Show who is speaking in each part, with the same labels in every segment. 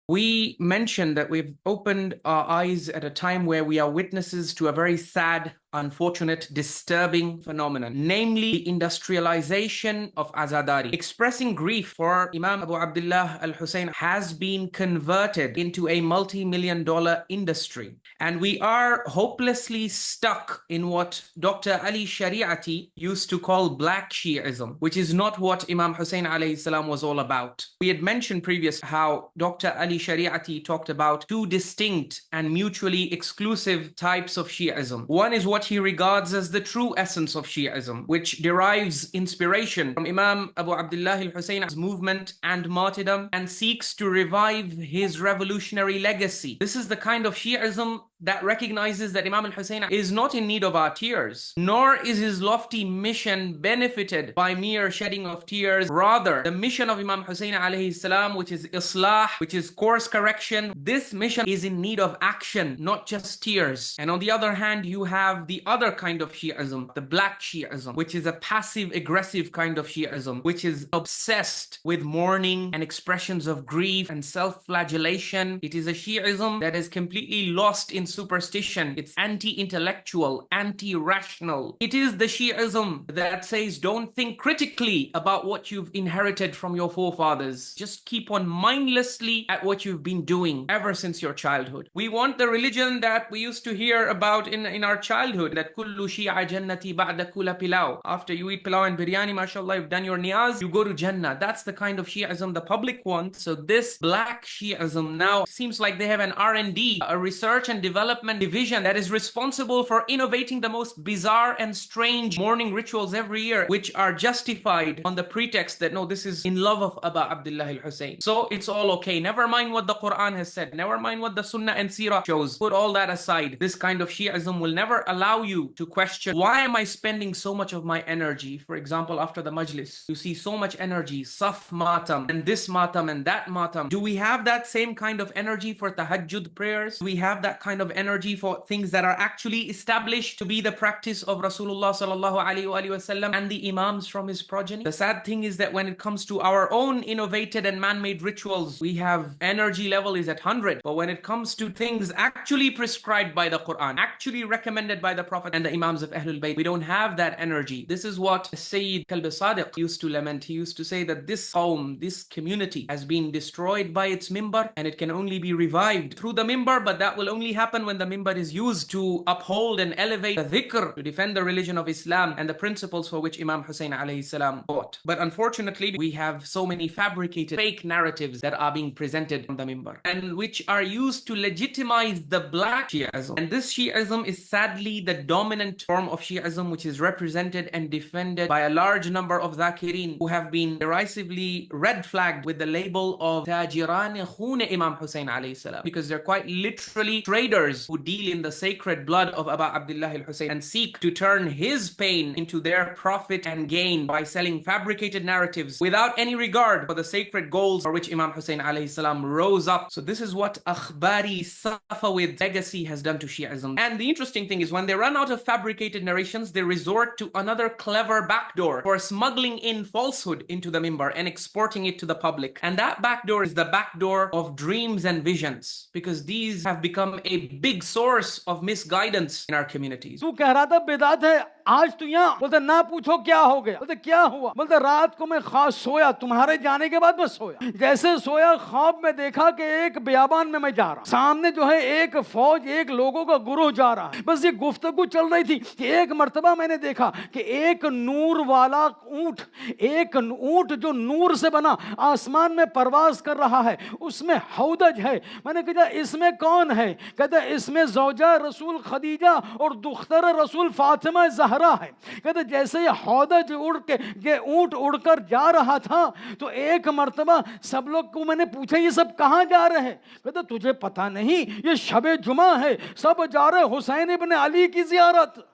Speaker 1: We mentioned that we've opened our eyes at a time where we are witnesses to a very sad, unfortunate, disturbing phenomenon, namely the industrialization of Azadari. Expressing grief for Imam Abu Abdullah al-Hussein has been converted into a multi-million-dollar industry. And we are hopelessly stuck in what Dr. Ali Shariati used to call black Shi'ism, which is not what Imam Hussein alayhi salam was all about. We had mentioned previously how Dr. Ali Shariati talked about two distinct and mutually exclusive types of Shi'ism. One is what he regards as the true essence of Shi'ism, which derives inspiration from Imam Abu Abdullah al-Husayn's movement and martyrdom and seeks to revive his revolutionary legacy. This is the kind of Shi'ism that recognizes that Imam al-Hussein is not in need of our tears, nor is his lofty mission benefited by mere shedding of tears. Rather, the mission of Imam Hussein alayhi salam, which is Islaah, which is course correction, this mission is in need of action, not just tears. And on the other hand, you have the other kind of Shi'ism, the black Shi'ism, which is a passive aggressive kind of Shi'ism, which is obsessed with mourning and expressions of grief and self-flagellation. It is a Shi'ism that is completely lost in superstition. It's anti-intellectual, anti-rational. It is the Shi'ism that says don't think critically about what you've inherited from your forefathers. Just keep on mindlessly at what you've been doing ever since your childhood. We want the religion that we used to hear about in our childhood, that kullu Shia jannati ba'da kula Pilau. After you eat Pilau and biryani, mashallah, you've done your niyaz, you go to Jannah. That's the kind of Shi'ism the public wants. So this black Shi'ism now seems like they have an R&D, a research and development division that is responsible for innovating the most bizarre and strange mourning rituals every year, which are justified on the pretext that no, this is in love of Abu Abdullah al-Hussein. So it's all okay. Never mind what the Quran has said. Never mind what the Sunnah and Seerah shows. Put all that aside. This kind of Shi'ism will never allow you to question, why am I spending so much of my energy? For example, after the majlis, you see so much energy, saf matam, and this matam and that matam. Do we have that same kind of energy for tahajjud prayers? Do we have that kind of energy for things that are actually established to be the practice of Rasulullah sallallahu alaihi wasallam and the imams from his progeny? The sad thing is that when it comes to our own innovated and man-made rituals, we have energy level is at 100. But when it comes to things actually prescribed by the Quran, actually recommended by the Prophet and the imams of Ahlul Bayt, we don't have that energy. This is what Sayyid Kalb Sadiq used to lament. He used to say that this qawm, this community has been destroyed by its mimbar, and it can only be revived through the mimbar, but that will only happen when the mimbar is used to uphold and elevate the dhikr, to defend the religion of Islam and the principles for which Imam Hussein alayhi salam fought. But unfortunately, we have so many fabricated fake narratives that are being presented on the mimbar and which are used to legitimize the black Shi'ism. And this Shi'ism is sadly the dominant form of Shi'ism, which is represented and defended by a large number of dhakirin who have been derisively red flagged with the label of Tajiran Khune Imam Hussein alayhi salam, because they're quite literally traders who deal in the sacred blood of Abu Abdullah al-Hussein and seek to turn his pain into their profit and gain by selling fabricated narratives without any regard for the sacred goals for which Imam Hussein alayhi salam rose up. So this is what Akhbari Safawid legacy has done to Shi'ism. And the interesting thing is, when they run out of fabricated narrations, they resort to another clever backdoor for smuggling in falsehood into the mimbar and exporting it to the public. And that backdoor is the backdoor of dreams and visions, because these have become a big source of misguidance in our communities.
Speaker 2: तू कह रहा था बिदात है, आज तू यहाँ बोलते ना पूछो क्या हो गया, बोलते क्या हुआ, बोलते रात को मैं खास सोया, तुम्हारे जाने के बाद मैं सोया, जैसे सोया ख्वाब में देखा कि एक बियाबान में मैं जा रहा, सामने जो है एक फौज, एक लोगों का गुरूह जा रहा है, बस ये गुफ्तगू चल रही थी कि एक मर्तबा मैंने देखा कि एक नूर वाला ऊंट, एक ऊंट जो नूर से बना आसमान में परवाज कर रहा है, उसमें हौदज है। मैंने कहा इसमें कौन है? कहता इसमें ज़ौजा रसूल खदीजा और दुख्तर रसूल फातिमा ज़हरा है। कहते जैसे ये हौदज उड़ के ये ऊंट उड़कर जा रहा था तो एक मर्तबा सब लोग को मैंने पूछा ये सब कहाँ जा रहे हैं? कहते तुझे पता नहीं, ये शबे जुमा है, सब जा रहे हुसैन इब्न अली की ज़ियारत।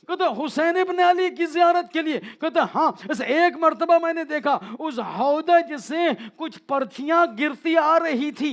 Speaker 2: कहते हुसैन इब्न अली की जियारत के लिए, कहते हाँ, बस एक मर्तबा मैंने देखा उस हौदज से कुछ पर्चियां गिरती आ रही थी,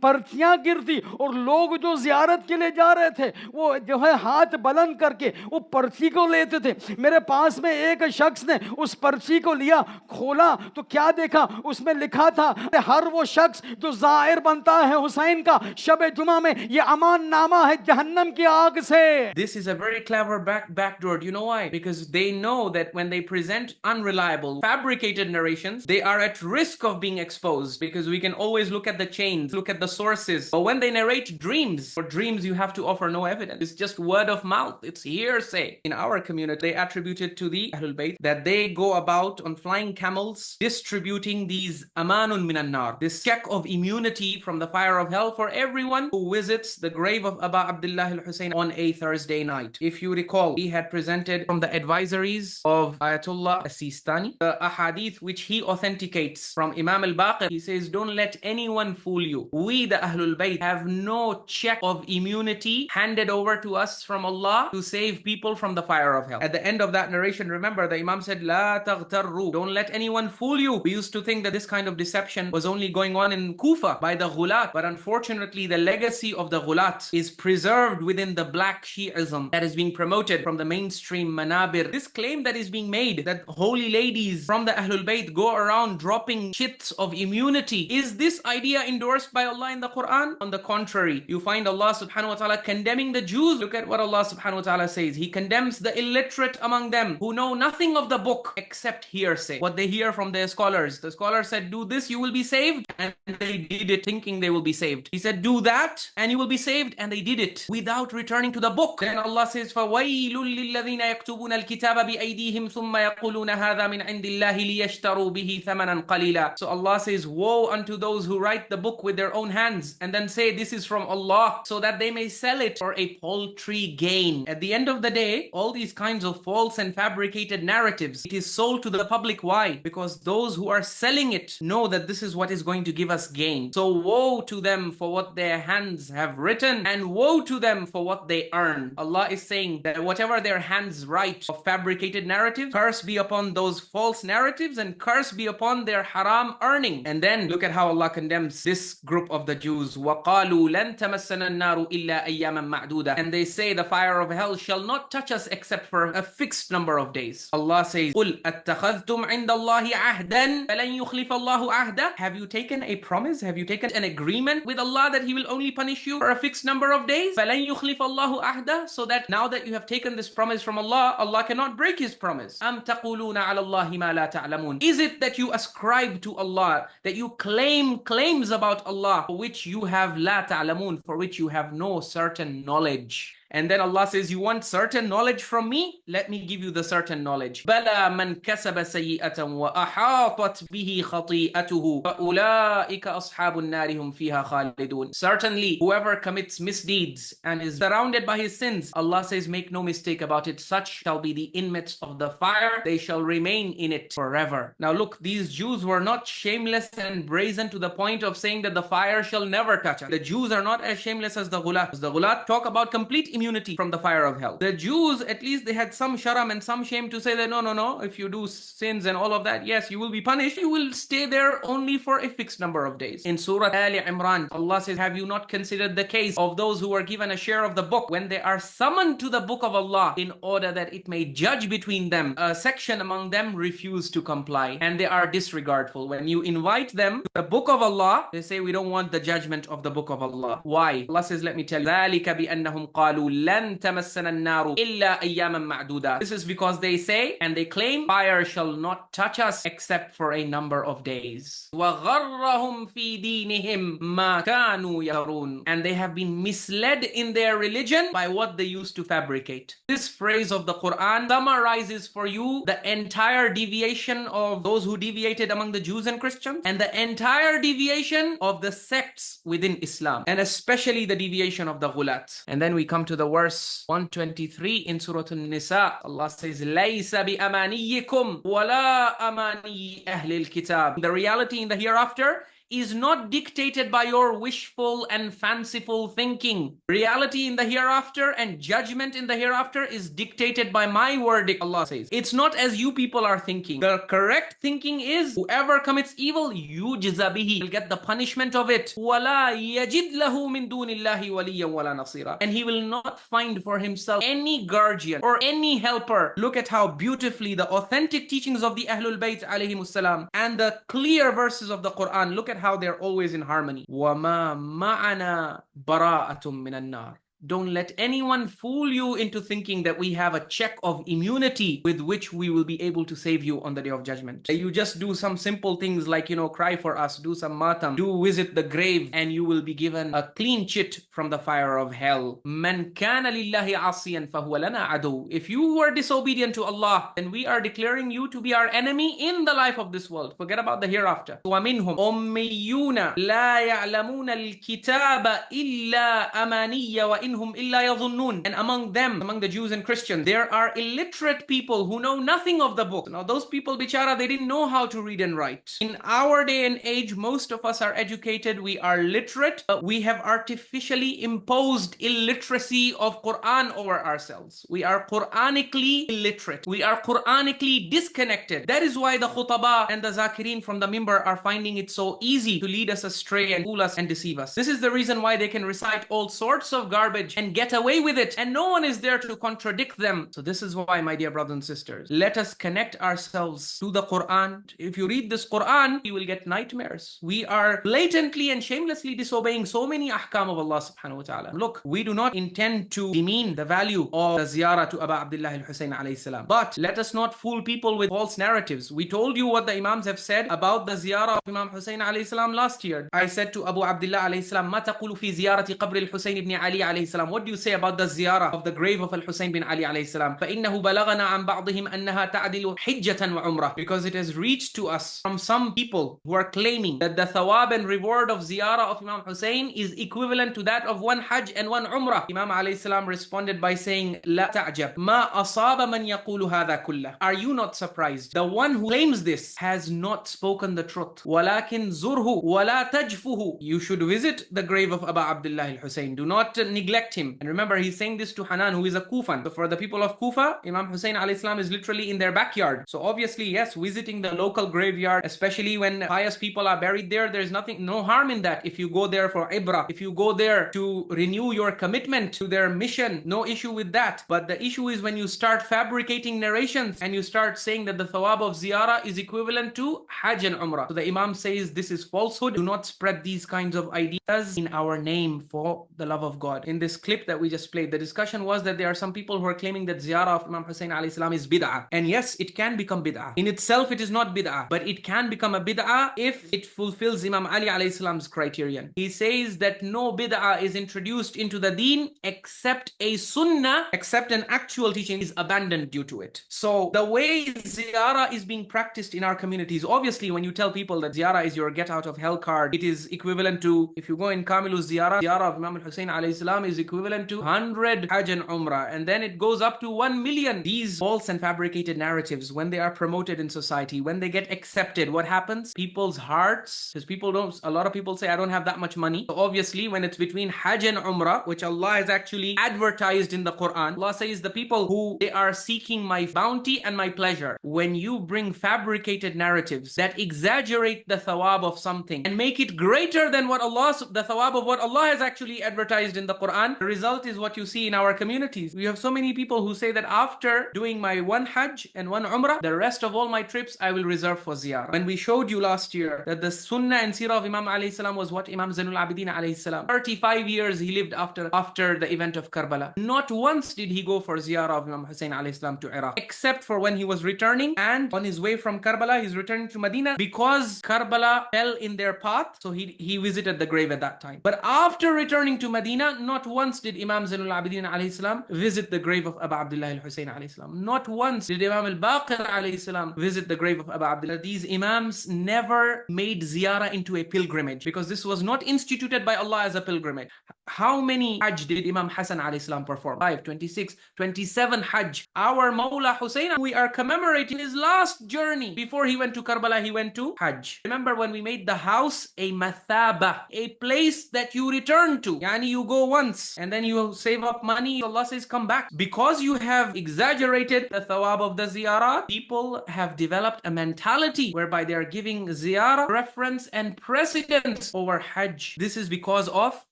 Speaker 2: पर्चियां गिरती, और लोग जो जियारत के लिए जा रहे थे वो जो है हाथ बुलंद करके वो पर्ची को लेते थे। मेरे पास में एक शख्स ने उस पर्ची को लिया, खोला तो क्या देखा, उसमें लिखा था हर वो शख्स जो जाहिर बनता है हुसैन का शब जुमा में, ये अमान नामा है जहन्नम की आग से।
Speaker 1: This is a very clever backdoor. Do you know why? Because they know that when they present unreliable, fabricated narrations, they are at risk of being exposed, because we can always look at the chains, look at the sources. But when they narrate dreams, for dreams you have to offer no evidence. It's just word of mouth. It's hearsay. In our community, they attribute it to the Ahlul Bayt that they go about on flying camels distributing these amanun minan nar, this check of immunity from the fire of hell for everyone who visits the grave of Aba Abdullah al-Hussein on a Thursday night. If you recall, he had presented from the advisories of Ayatollah As-Sistani the ahadith which he authenticates from Imam al-Baqir. He says, don't let anyone fool you. We, the Ahlul Bayt, have no check of immunity handed over to us from Allah to save people from the fire of hell. At the end of that narration, remember, the Imam said, La taghtarru, don't let anyone fool you. We used to think that this kind of deception was only going on in Kufa by the Ghulat, but unfortunately the legacy of the Ghulat is preserved within the black Shi'ism that is being promoted from the mainstream manabir. This claim that is being made that holy ladies from the Ahlul Bayt go around dropping shits of immunity, is this idea endorsed by Allah in the Quran? On the contrary, you find Allah subhanahu wa ta'ala condemning the Jews. Look at what Allah subhanahu wa ta'ala says. He condemns the illiterate among them who know nothing of the book except hearsay, what they hear from their scholars. The scholar said, do this, you will be saved, and they did it thinking they will be saved. He said, do that and you will be saved, and they did it without returning to the book. Then Allah says, فَوَيْلٌ لِلَّذِينَ يَكْتُبُونَ الْكِتَابَ بِأَيْدِيهِمْ ثُمَّ يَقُولُونَ هَذَا مِنْ عِنْدِ اللَّهِ لِيَشْتَرُوا بِهِ ثَمَنًا قَلِيلًا. So Allah says, woe unto those who write the book with their own hands and then say this is from Allah, so that they may sell it for a paltry gain. At the end of the day, all these kinds of false and fabricated narratives, it is sold to the public. Why? Because those who are selling it know that this is what is going to give us gain. So woe to them for what their hands have written, and woe to them for what they earn. Allah is saying that whatever their hands write of fabricated narratives, curse be upon those false narratives and curse be upon their haram earning. And then look at how Allah condemns this group of the Jews. وَقَالُوا لَن تَمَسَّنَا النَّارُ إِلَّا أَيَّامًا مَعْدُودًا. And they say the fire of hell shall not touch us except for a fixed number of days. Allah says, قُلْ أَتَّخَذْتُمْ عِنْدَ اللَّهِ عَهْدًا فَلَنْ يُخْلِفَ اللَّهُ عَهْدًا. Have you taken a promise? Have you taken an agreement with Allah that He will only punish you for a fixed number of days? فَلَنْ يُخْلِفَ اللَّهُ عَهْدًا. So that now that you have taken this promise from Allah, Allah cannot break His promise. أَمْ تَقُولُونَ عَلَى اللَّهِ مَا لَا تَعْلَمُونَ. Is it that you ascribe to Allah, that you claim claims about Allah for which you have la ta'lamun, for which you have no certain knowledge? And then Allah says, you want certain knowledge from me? Let me give you the certain knowledge. بَلَا مَنْ كَسَبَ سَيِّئَةً وَأَحَاطَتْ بِهِ خَطِيئَتُهُ فَأُولَٰئِكَ أَصْحَابُ النَّارِ هُمْ فِيهَا خَالِدُونَ. Certainly, whoever commits misdeeds and is surrounded by his sins, Allah says, make no mistake about it, such shall be the inmates of the fire. They shall remain in it forever. Now look, these Jews were not shameless and brazen to the point of saying that the fire shall never touch us. The Jews are not as shameless as the Ghulat. The Ghulat talk about complete immunity from the fire of hell. The Jews, at least they had some sharam and some shame to say that no, if you do sins and all of that, yes, you will be punished. You will stay there only for a fixed number of days. In Surah Ali Imran, Allah says, have you not considered the case of those who are given a share of the book when they are summoned to the book of Allah in order that it may judge between them? A section among them refuse to comply and they are disregardful. When you invite them to the book of Allah, they say, we don't want the judgment of the book of Allah. Why? Allah says, let me tell you, ذَلِكَ بِأَنَّهُمْ قَالُوا لَن تَمَسَّنَا النَّارُ إِلَّا أَيَّامًا مَعْدُودًا. This is because they say and they claim fire shall not touch us except for a number of days. وَغَرَّهُمْ فِي دِينِهِمْ مَا كَانُوا يَرُونَ. And they have been misled in their religion by what they used to fabricate. This phrase of the Quran summarizes for you the entire deviation of those who deviated among the Jews and Christians, and the entire deviation of the sects within Islam, and especially the deviation of the Ghulat. And then we come to to the verse 123 in Surah An-Nisa. Allah says, لَيْسَ بِأَمَانِيِّكُمْ وَلَا أَمَانِيِّ أَهْلِ الْكِتَابِ. The reality in the hereafter is not dictated by your wishful and fanciful thinking. Reality in the hereafter and judgment in the hereafter is dictated by my verdict, Allah says. It's not as you people are thinking. The correct thinking is, whoever commits evil, yujza bihi, will get the punishment of it. وَلَا يَجِدْ لَهُ مِن دُونِ اللَّهِ وَلِيًّا وَلَا نَصِيرًا. And he will not find for himself any guardian or any helper. Look at how beautifully the authentic teachings of the Ahlul Bayt alayhimus salam and the clear verses of the Quran, look at how they're always in harmony. وَمَا مَعَنَا بَرَاءَةٌ مِّنَ النَّارِ. Don't let anyone fool you into thinking that we have a check of immunity with which we will be able to save you on the day of judgment. You just do some simple things like, cry for us, do some matam, do visit the grave, and you will be given a clean chit from the fire of hell. مَنْ كَانَ لِلَّهِ عَصِيًا فَهُوَ لَنَا عَدُوٌ. If you were disobedient to Allah, then we are declaring you to be our enemy in the life of this world. Forget about the hereafter. وَمِنْهُمْ أُمِّيُّونَ لَا يَعْلَمُونَ الْكِتَابَ إِلَّا أَمَانِيَّ وَإِنْ and among them, among the Jews and Christians, there are illiterate people who know nothing of the book. Now those people, bichara, they didn't know how to read and write. In our day and age, most of us are educated, we are literate, but we have artificially imposed illiteracy of Quran over ourselves. We are Quranically illiterate. We are Quranically disconnected. That is why the khutaba and the zakirin from the mimbar are finding it so easy to lead us astray and fool us and deceive us. This is the reason why they can recite all sorts of garbage and get away with it, and no one is there to contradict them. So this is why, my dear brothers and sisters, let us connect ourselves to the Quran. If you read this Quran, you will get nightmares. We are blatantly and shamelessly disobeying so many ahkam of Allah subhanahu wa ta'ala. Look, we do not intend to demean the value of the ziyarah to Abu Abdullah al-Husayn alayhi salam, but let us not fool people with false narratives. We told you what the Imams have said about the ziyarah of Imam Husayn alayhi salam last year. I said to Abu Abdullah alayhi salam, ma taqulu fi ziyarati qabr al-Husayn ibn Ali alayhi salam. What do you say about the ziyarah of the grave of Al-Husayn bin Ali alayhi salam? فَإِنَّهُ بَلَغَنَا عَنْ بَعْضِهِمْ أَنَّهَا تَعْدِلُ حِجَّةً وَعُمْرَةً. Because it has reached to us from some people who are claiming that the thawab and reward of ziyarah of Imam Husayn is equivalent to that of one hajj and one umrah. Imam alayhi salam responded by saying, لا تعجب ما أصاب من يقول هذا كله. Are you not surprised? The one who claims this has not spoken the truth. وَلَكِنْ زُرْهُ وَلَا تَجْفُهُ. You should visit the grave of Abu Abdullah al-Husayn. Do not neglect him. And remember, he's saying this to Hanan, who is a Kufan. So for the people of Kufa, Imam Hussein alayhi salam is literally in their backyard. So obviously, yes, visiting the local graveyard, especially when pious people are buried there, there's no harm in that. If you go there for ibrah, if you go there to renew your commitment to their mission, no issue with that. But the issue is when you start fabricating narrations and you start saying that the thawab of ziyarah is equivalent to hajj and umrah. So the Imam says this is falsehood. Do not spread these kinds of ideas in our name for the love of God. In this clip that we just played, the discussion was that there are some people who are claiming that ziyarah of Imam Hussein alayhi salam is bid'ah. And yes, it can become bid'ah. In itself, it is not bid'ah, but it can become a bid'ah if it fulfills Imam Ali alayhi salam's criterion. He says that no bid'ah is introduced into the deen except a sunnah, except an actual teaching is abandoned due to it. So the way ziyarah is being practiced in our communities, obviously when you tell people that ziyarah is your get out of hell card, it is equivalent to, if you go in Kamilu ziyarah of Imam Hussein alayhi salam is equivalent to 100 hajj and umrah, and then it goes up to 1 million. These false and fabricated narratives, when they are promoted in society, when they get accepted, what happens? People's hearts, because a lot of people say, I don't have that much money. So obviously when it's between hajj and umrah, which Allah has actually advertised in the Quran, Allah says the people who they are seeking my bounty and my pleasure. When you bring fabricated narratives that exaggerate the thawab of something and make it greater than what the thawab of what Allah has actually advertised in the Quran, the result is what you see in our communities. We have so many people who say that after doing my one hajj and one umrah, the rest of all my trips I will reserve for ziyarah. When we showed you last year that the sunnah and seerah of Imam alayhi salam was what Imam Zainul Abidin alayhi salam, 35 years he lived after the event of Karbala. Not once did he go for ziyarah of Imam Hussein alayhi salam to Iraq, except for when he was returning, and on his way from Karbala he's returning to Medina because Karbala fell in their path, so he visited the grave at that time. But after returning to Medina, not once did Imam Zainul Abidin alayhi salam visit the grave of Abu Abdullah al-Hussein alayhi salam. Not once did Imam al-Baqir alayhi salam visit the grave of Abu Abdullah. These Imams never made ziyarah into a pilgrimage because this was not instituted by Allah as a pilgrimage. How many Hajj did Imam Hassan alayhi salam perform? 5, 26, 27 Hajj. Our Mawla Hussein, we are commemorating his last journey. Before he went to Karbala, he went to Hajj. Remember when we made the house a mathaba, a place that you return to. Yani you go once and then you save up money. Allah says come back. Because you have exaggerated the thawab of the ziyarah, people have developed a mentality whereby they are giving ziyarah preference and precedence over Hajj. This is because of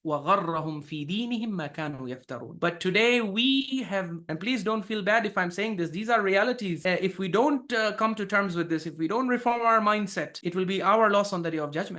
Speaker 1: وَغَرَّهُمْ فِي دِينِهِمْ مَا كَانُوا يَفْتَرُونَ. But today we have, and please don't feel bad if I'm saying this, these are realities. If we don't come to terms with this, if we don't reform our mindset, it will be our loss on the Day of Judgment.